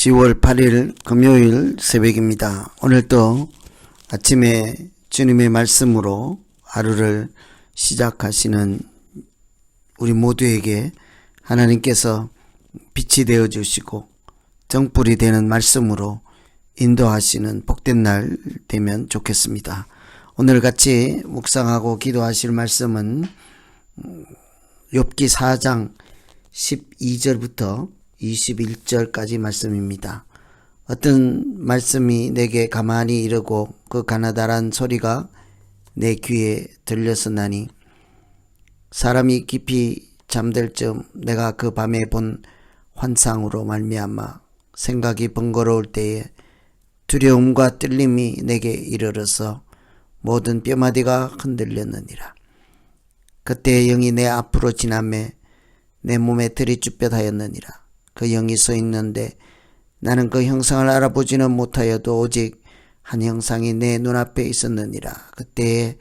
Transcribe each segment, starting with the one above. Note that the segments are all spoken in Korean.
10월 8일 금요일 새벽입니다. 오늘도 아침에 주님의 말씀으로 하루를 시작하시는 우리 모두에게 하나님께서 빛이 되어 주시고 등불이 되는 말씀으로 인도하시는 복된 날 되면 좋겠습니다. 오늘 같이 묵상하고 기도하실 말씀은 욥기 4장 12절부터 21절까지 말씀입니다. 어떤 말씀이 내게 가만히 이르고 그 가나다란 소리가 내 귀에 들렸으나니 사람이 깊이 잠들 즈음 내가 그 밤에 본 환상으로 말미암아 생각이 번거로울 때에 두려움과 떨림이 내게 이르러서 모든 뼈마디가 흔들렸느니라. 그때 영이 내 앞으로 지나매 내 몸에 들이쭈뼛하였느니라. 그 영이 서 있는데 나는 그 형상을 알아보지는 못하여도 오직 한 형상이 내 눈앞에 있었느니라. 그때에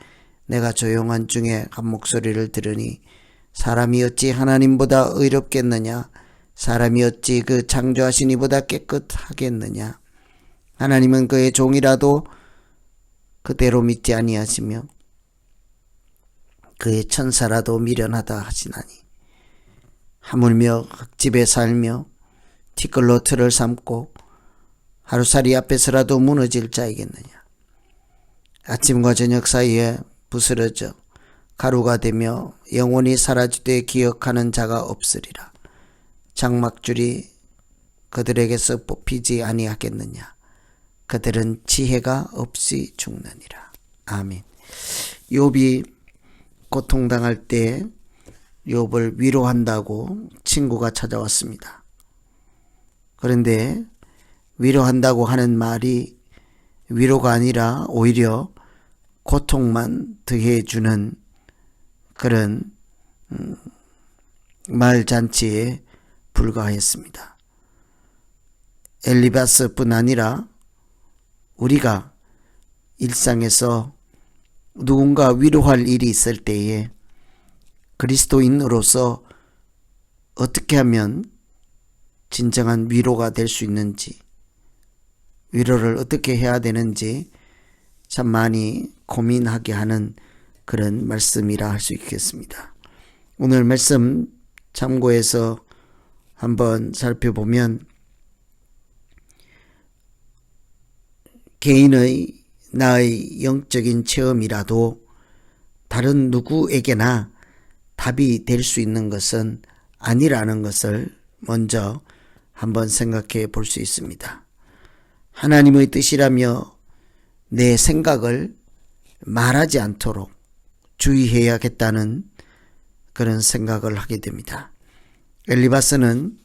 내가 조용한 중에 한 목소리를 들으니 사람이 어찌 하나님보다 의롭겠느냐? 사람이 어찌 그 창조하신 이보다 깨끗하겠느냐? 하나님은 그의 종이라도 그대로 믿지 아니하시며 그의 천사라도 미련하다 하시나니 하물며 흙집에 살며 티끌로 틀을 삼고 하루살이 앞에서라도 무너질 자이겠느냐. 아침과 저녁 사이에 부스러져 가루가 되며 영원히 사라지되 기억하는 자가 없으리라. 장막줄이 그들에게서 뽑히지 아니하겠느냐. 그들은 지혜가 없이 죽느니라. 아멘. 욥이 고통당할 때 욥을 위로한다고 친구가 찾아왔습니다. 그런데 위로한다고 하는 말이 위로가 아니라 오히려 고통만 더해주는 그런 말잔치에 불과했습니다. 엘리바스뿐 아니라 우리가 일상에서 누군가 위로할 일이 있을 때에 그리스도인으로서 어떻게 하면 진정한 위로가 될 수 있는지, 위로를 어떻게 해야 되는지 참 많이 고민하게 하는 그런 말씀이라 할 수 있겠습니다. 오늘 말씀 참고해서 한번 살펴보면 개인의 나의 영적인 체험이라도 다른 누구에게나 답이 될 수 있는 것은 아니라는 것을 먼저 한번 생각해 볼 수 있습니다. 하나님의 뜻이라며 내 생각을 말하지 않도록 주의해야겠다는 그런 생각을 하게 됩니다. 엘리바스는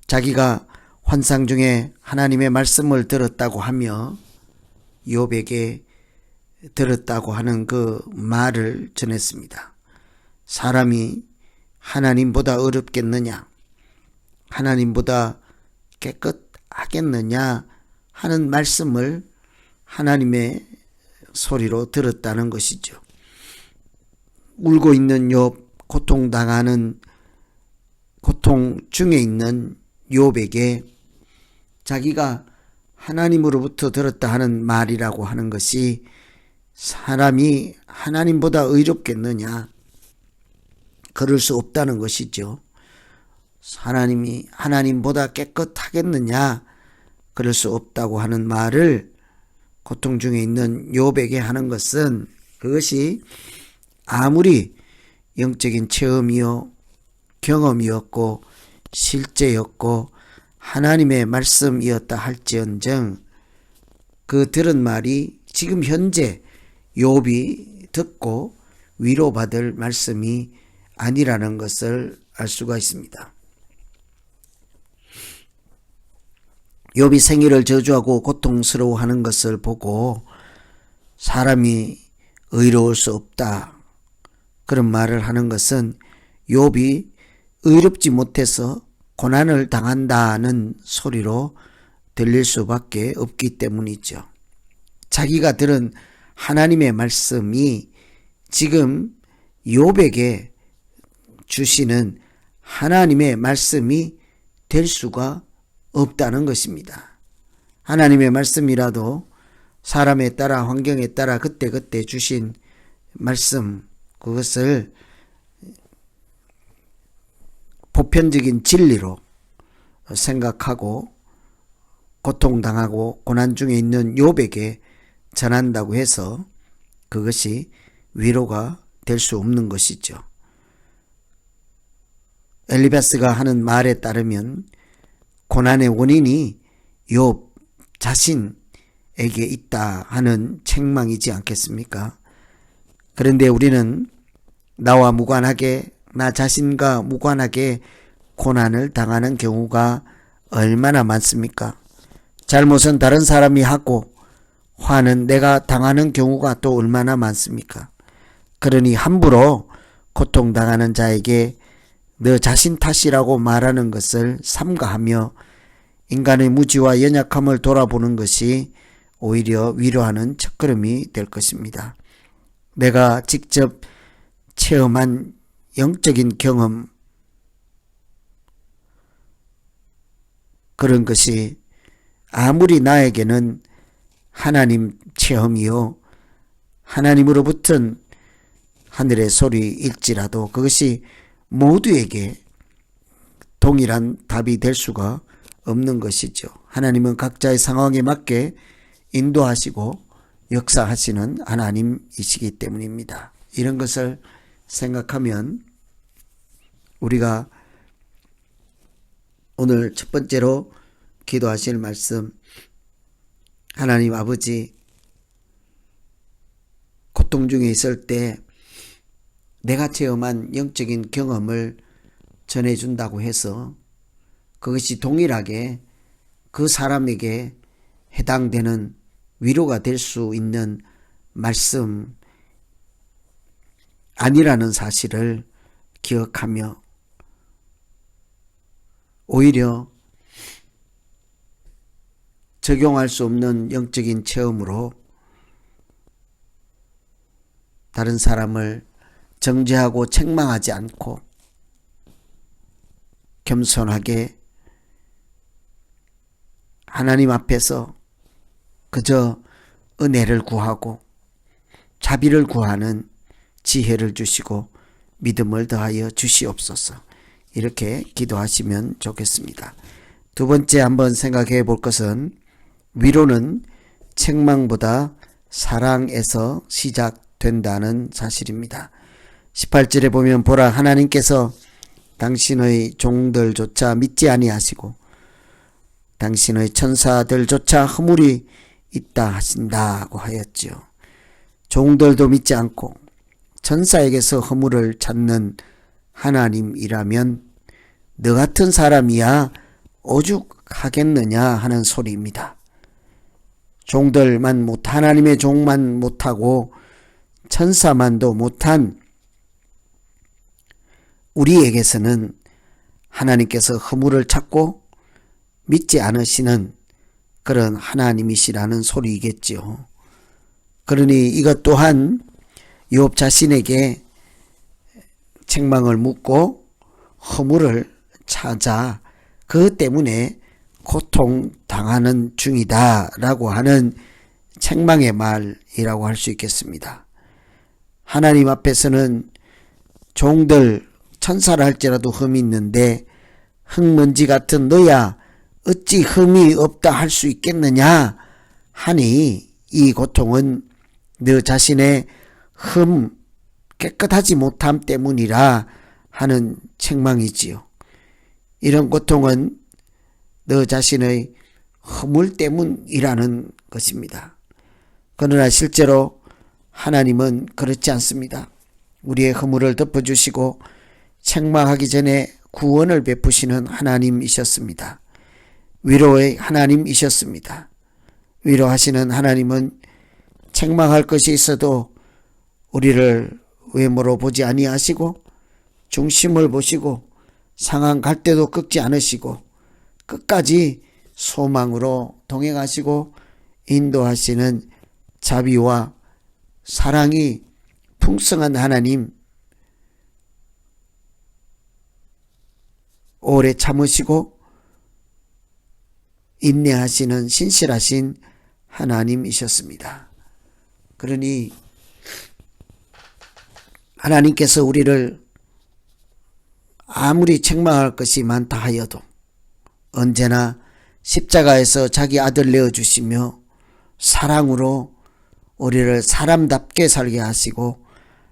자기가 환상 중에 하나님의 말씀을 들었다고 하며 욥에게 들었다고 하는 그 말을 전했습니다. 사람이 하나님보다 어렵겠느냐, 하나님보다 깨끗하겠느냐 하는 말씀을 하나님의 소리로 들었다는 것이죠. 울고 있는 욥, 고통 중에 있는 욥에게 자기가 하나님으로부터 들었다 하는 말이라고 하는 것이 사람이 하나님보다 의롭겠느냐? 그럴 수 없다는 것이죠. 하나님이 하나님보다 깨끗하겠느냐? 그럴 수 없다고 하는 말을 고통 중에 있는 욥에게 하는 것은 그것이 아무리 영적인 체험이요, 경험이었고 실제였고 하나님의 말씀이었다 할지언정 그 들은 말이 지금 현재 욥이 듣고 위로받을 말씀이 아니라는 것을 알 수가 있습니다. 욥이 생애를 저주하고 고통스러워하는 것을 보고 사람이 의로울 수 없다 그런 말을 하는 것은 욥이 의롭지 못해서 고난을 당한다는 소리로 들릴 수밖에 없기 때문이죠. 자기가 들은 하나님의 말씀이 지금 욥에게 주시는 하나님의 말씀이 될 수가 없다는 것입니다. 하나님의 말씀이라도 사람에 따라 환경에 따라 그때그때 주신 말씀, 그것을 보편적인 진리로 생각하고 고통당하고 고난 중에 있는 욥에게 전한다고 해서 그것이 위로가 될 수 없는 것이죠. 엘리바스가 하는 말에 따르면 고난의 원인이 욥 자신에게 있다 하는 책망이지 않겠습니까? 그런데 우리는 나와 무관하게, 나 자신과 무관하게 고난을 당하는 경우가 얼마나 많습니까? 잘못은 다른 사람이 하고 화는 내가 당하는 경우가 또 얼마나 많습니까? 그러니 함부로 고통당하는 자에게 너 자신 탓이라고 말하는 것을 삼가하며 인간의 무지와 연약함을 돌아보는 것이 오히려 위로하는 첫걸음이 될 것입니다. 내가 직접 체험한 영적인 경험, 그런 것이 아무리 나에게는 하나님 체험이요 하나님으로부터는 하늘의 소리일지라도 그것이 모두에게 동일한 답이 될 수가 없는 것이죠. 하나님은 각자의 상황에 맞게 인도하시고 역사하시는 하나님이시기 때문입니다. 이런 것을 생각하면 우리가 오늘 첫 번째로 기도하실 말씀, 하나님 아버지, 고통 중에 있을 때 내가 체험한 영적인 경험을 전해준다고 해서 그것이 동일하게 그 사람에게 해당되는 위로가 될 수 있는 말씀 아니라는 사실을 기억하며 오히려 적용할 수 없는 영적인 체험으로 다른 사람을 정죄하고 책망하지 않고 겸손하게 하나님 앞에서 그저 은혜를 구하고 자비를 구하는 지혜를 주시고 믿음을 더하여 주시옵소서. 이렇게 기도하시면 좋겠습니다. 두 번째 한번 생각해 볼 것은 위로는 책망보다 사랑에서 시작된다는 사실입니다. 18절에 보면 보라 하나님께서 당신의 종들조차 믿지 아니하시고 당신의 천사들조차 허물이 있다 하신다고 하였지요. 종들도 믿지 않고 천사에게서 허물을 찾는 하나님이라면 너 같은 사람이야 오죽하겠느냐 하는 소리입니다. 종들만 하나님의 종만 못하고 천사만도 못한 우리에게서는 하나님께서 허물을 찾고 믿지 않으시는 그런 하나님이시라는 소리이겠지요. 그러니 이것 또한 욥 자신에게 책망을 묻고 허물을 찾아 그 때문에 고통당하는 중이다라고 하는 책망의 말이라고 할 수 있겠습니다. 하나님 앞에서는 종들 천사를 할지라도 흠이 있는데 흙먼지 같은 너야 어찌 흠이 없다 할 수 있겠느냐 하니 이 고통은 너 자신의 깨끗하지 못함 때문이라 하는 책망이지요. 이런 고통은 너 자신의 허물 때문이라는 것입니다. 그러나 실제로 하나님은 그렇지 않습니다. 우리의 허물을 덮어주시고 책망하기 전에 구원을 베푸시는 하나님이셨습니다. 위로의 하나님이셨습니다. 위로하시는 하나님은 책망할 것이 있어도 우리를 외모로 보지 아니하시고 중심을 보시고 상한 갈대도 꺾지 않으시고 끝까지 소망으로 동행하시고 인도하시는 자비와 사랑이 풍성한 하나님, 오래 참으시고 인내하시는 신실하신 하나님이셨습니다. 그러니 하나님께서 우리를 아무리 책망할 것이 많다 하여도 언제나 십자가에서 자기 아들 내어주시며 사랑으로 우리를 사람답게 살게 하시고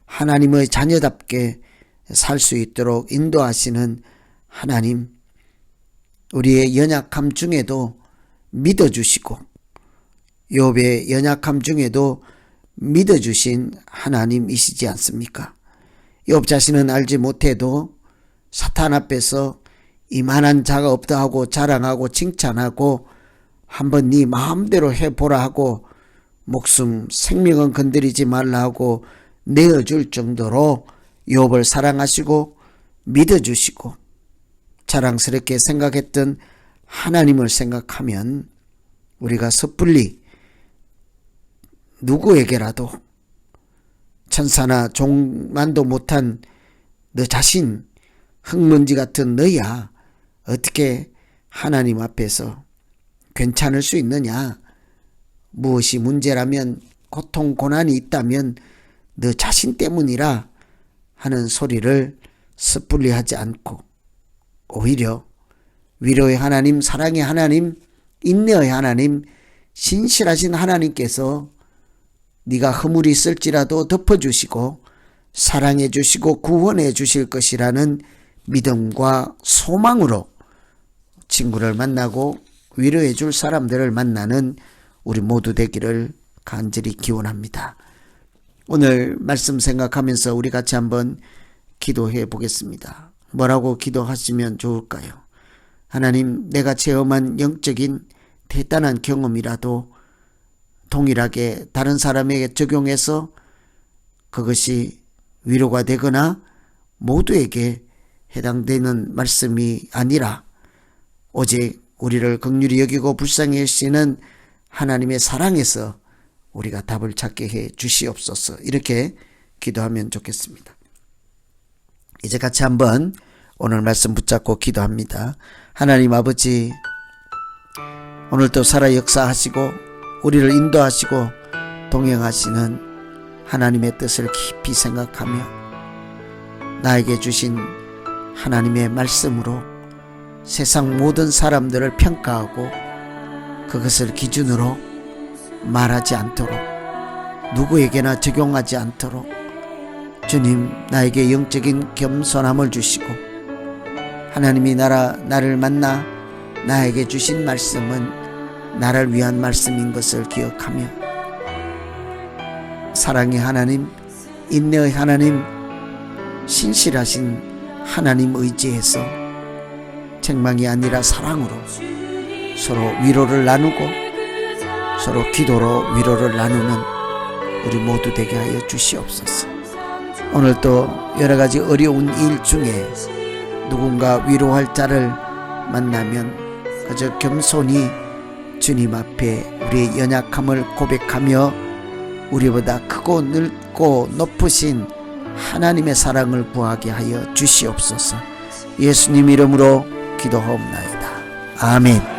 하나님의 자녀답게 살 수 있도록 인도하시는 하나님, 우리의 연약함 중에도 믿어주시고 욥의 연약함 중에도 믿어주신 하나님이시지 않습니까? 욥 자신은 알지 못해도 사탄 앞에서 이만한 자가 없다 하고 자랑하고 칭찬하고 한번 네 마음대로 해보라 하고 목숨 생명은 건드리지 말라 하고 내어줄 정도로 욥을 사랑하시고 믿어주시고 자랑스럽게 생각했던 하나님을 생각하면 우리가 섣불리 누구에게라도 천사나 종만도 못한 너 자신 흙먼지 같은 너야 어떻게 하나님 앞에서 괜찮을 수 있느냐, 무엇이 문제라면 고통 고난이 있다면 너 자신 때문이라 하는 소리를 섣불리 하지 않고 오히려 위로의 하나님, 사랑의 하나님, 인내의 하나님, 신실하신 하나님께서 네가 허물이 있을지라도 덮어주시고 사랑해 주시고 구원해 주실 것이라는 믿음과 소망으로 친구를 만나고 위로해 줄 사람들을 만나는 우리 모두 되기를 간절히 기원합니다. 오늘 말씀 생각하면서 우리 같이 한번 기도해 보겠습니다. 뭐라고 기도하시면 좋을까요? 하나님, 내가 체험한 영적인 대단한 경험이라도 동일하게 다른 사람에게 적용해서 그것이 위로가 되거나 모두에게 해당되는 말씀이 아니라 오직 우리를 긍휼히 여기고 불쌍히 여기시는 하나님의 사랑에서 우리가 답을 찾게 해 주시옵소서. 이렇게 기도하면 좋겠습니다. 이제 같이 한번 오늘 말씀 붙잡고 기도합니다. 하나님 아버지, 오늘도 살아 역사하시고 우리를 인도하시고 동행하시는 하나님의 뜻을 깊이 생각하며 나에게 주신 하나님의 말씀으로 세상 모든 사람들을 평가하고 그것을 기준으로 말하지 않도록, 누구에게나 적용하지 않도록 주님, 나에게 영적인 겸손함을 주시고 하나님이 나를 만나 나에게 주신 말씀은 나를 위한 말씀인 것을 기억하며 사랑의 하나님, 인내의 하나님, 신실하신 하나님 의지해서 책망이 아니라 사랑으로 서로 위로를 나누고 서로 기도로 위로를 나누는 우리 모두 되게 하여 주시옵소서. 오늘도 여러가지 어려운 일 중에 누군가 위로할 자를 만나면 그저 겸손히 주님 앞에 우리의 연약함을 고백하며 우리보다 크고 넓고 높으신 하나님의 사랑을 구하게 하여 주시옵소서. 예수님 이름으로 기도하옵나이다. 아멘.